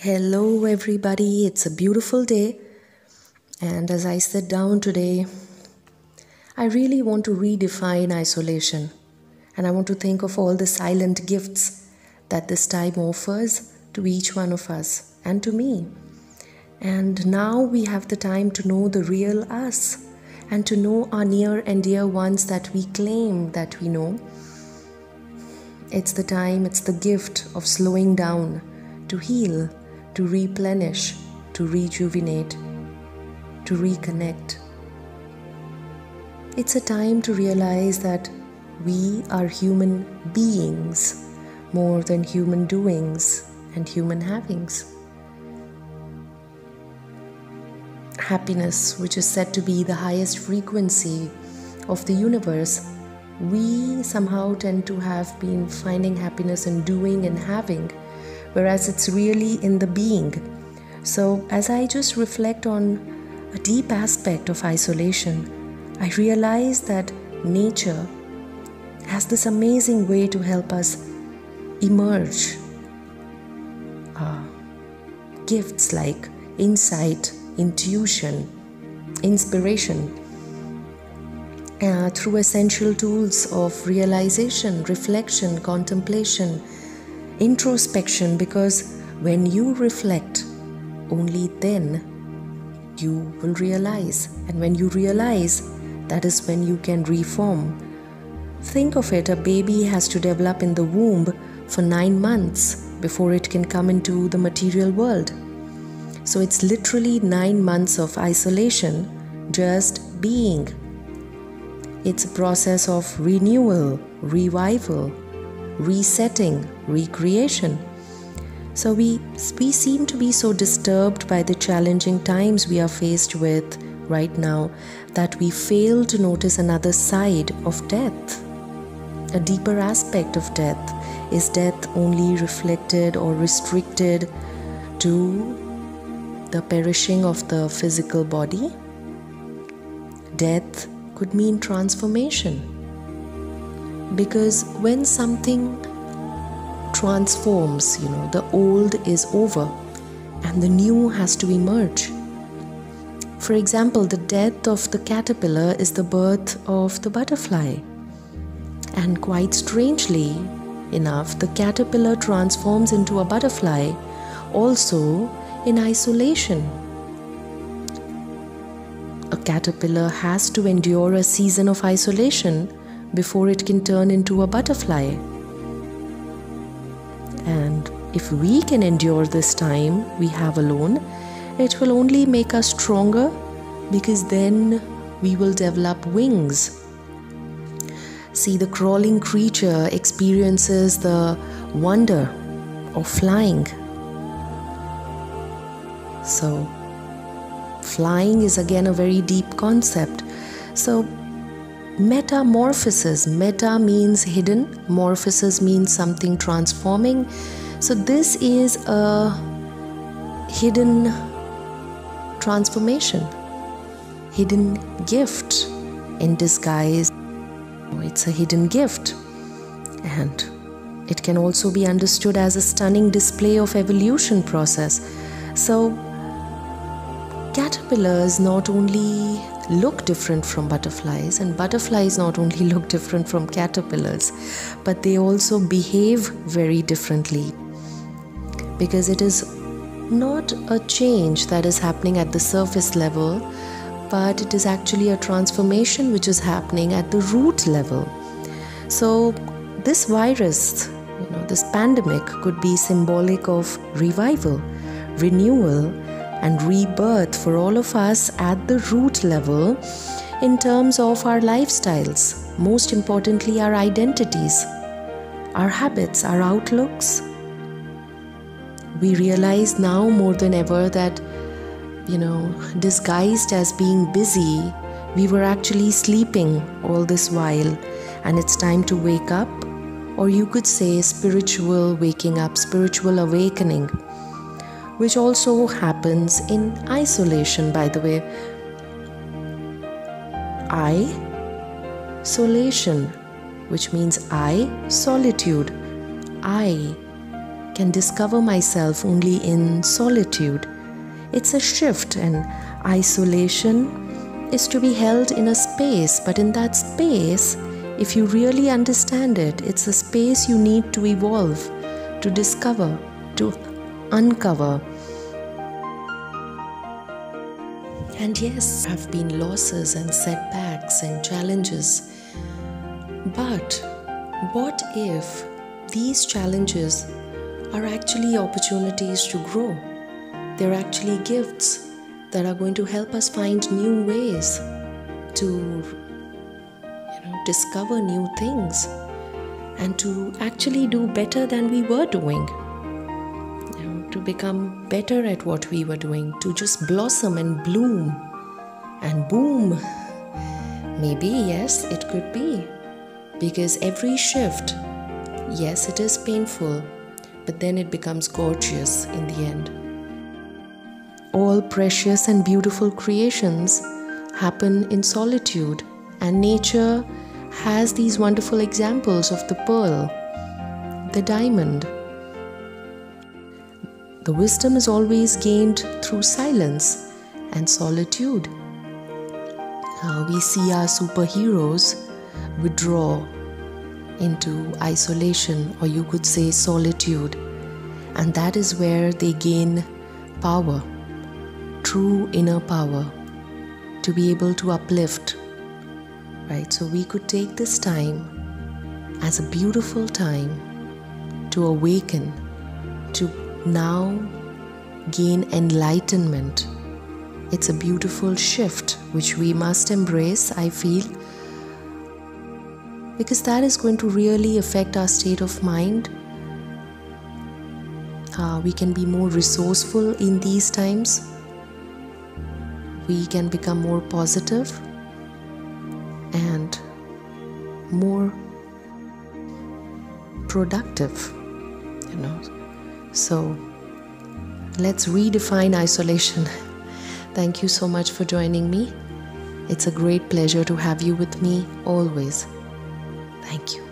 Hello, everybody. It's a beautiful day. And as I sit down today, I really want to redefine isolation. And I want to think of all the silent gifts that this time offers to each one of us and to me. And now we have the time to know the real us and to know our near and dear ones that we claim that we know. It's the time, it's the gift of slowing down to heal, to replenish, to rejuvenate, to reconnect. It's a time to realize that we are human beings more than human doings and human havings. Happiness, which is said to be the highest frequency of the universe, we somehow tend to have been finding happiness in doing and having, whereas it's really in the being. So as I just reflect on a deep aspect of isolation, I realize that nature has this amazing way to help us emerge. Gifts like insight, intuition, inspiration, through essential tools of realization, reflection, contemplation, introspection, because when you reflect, only then you will realize. And when you realize, that is when you can reform. Think of it, a baby has to develop in the womb for 9 months before it can come into the material world. So it's literally 9 months of isolation, just being. It's a process of renewal, revival, resetting, recreation. So we seem to be so disturbed by the challenging times we are faced with right now that we fail to notice another side of death. A deeper aspect of death. Is death only reflected or restricted to the perishing of the physical body? Death could mean transformation. Because when something transforms, the old is over and the new has to emerge. For example, the death of the caterpillar is the birth of the butterfly. And quite strangely enough, the caterpillar transforms into a butterfly also in isolation. A caterpillar has to endure a season of isolation before it can turn into a butterfly. And if we can endure this time we have alone, it will only make us stronger, because then we will develop wings. See, the crawling creature experiences the wonder of flying. So, flying is again a very deep concept. So, metamorphosis. Meta means hidden. Morphosis means something transforming. So, this is a hidden transformation, hidden gift in disguise. It's a hidden gift, and it can also be understood as a stunning display of evolution process. So caterpillars not only look different from butterflies, and butterflies not only look different from caterpillars, but they also behave very differently, because it is not a change that is happening at the surface level, but it is actually a transformation which is happening at the root level. So this virus, this pandemic could be symbolic of revival, renewal, and rebirth for all of us at the root level in terms of our lifestyles, most importantly our identities, our habits, our outlooks. We realize now more than ever that disguised as being busy, we were actually sleeping all this while, and it's time to wake up, or you could say spiritual waking up, spiritual awakening, which also happens in isolation, by the way. Isolation, which means solitude. I can discover myself only in solitude. It's a shift, and isolation is to be held in a space, but in that space, if you really understand it, it's a space you need to evolve, to discover, to uncover. And yes, there have been losses and setbacks and challenges. But what if these challenges are actually opportunities to grow? They're actually gifts that are going to help us find new ways to discover new things and to actually do better than we were doing. To become better at what we were doing, to just blossom and bloom and boom. Maybe, yes, it could be. Because every shift, yes, it is painful, but then it becomes gorgeous in the end. All precious and beautiful creations happen in solitude, and nature has these wonderful examples of the pearl, the diamond. The wisdom is always gained through silence and solitude. We see our superheroes withdraw into isolation, or you could say solitude, and that is where they gain power, true inner power, to be able to uplift. Right? So we could take this time as a beautiful time to awaken, to now gain enlightenment. It's a beautiful shift which we must embrace, I feel, because that is going to really affect our state of mind. We can be more resourceful in these times. We can become more positive and more productive, So let's redefine isolation. Thank you so much for joining me. It's a great pleasure to have you with me always. Thank you.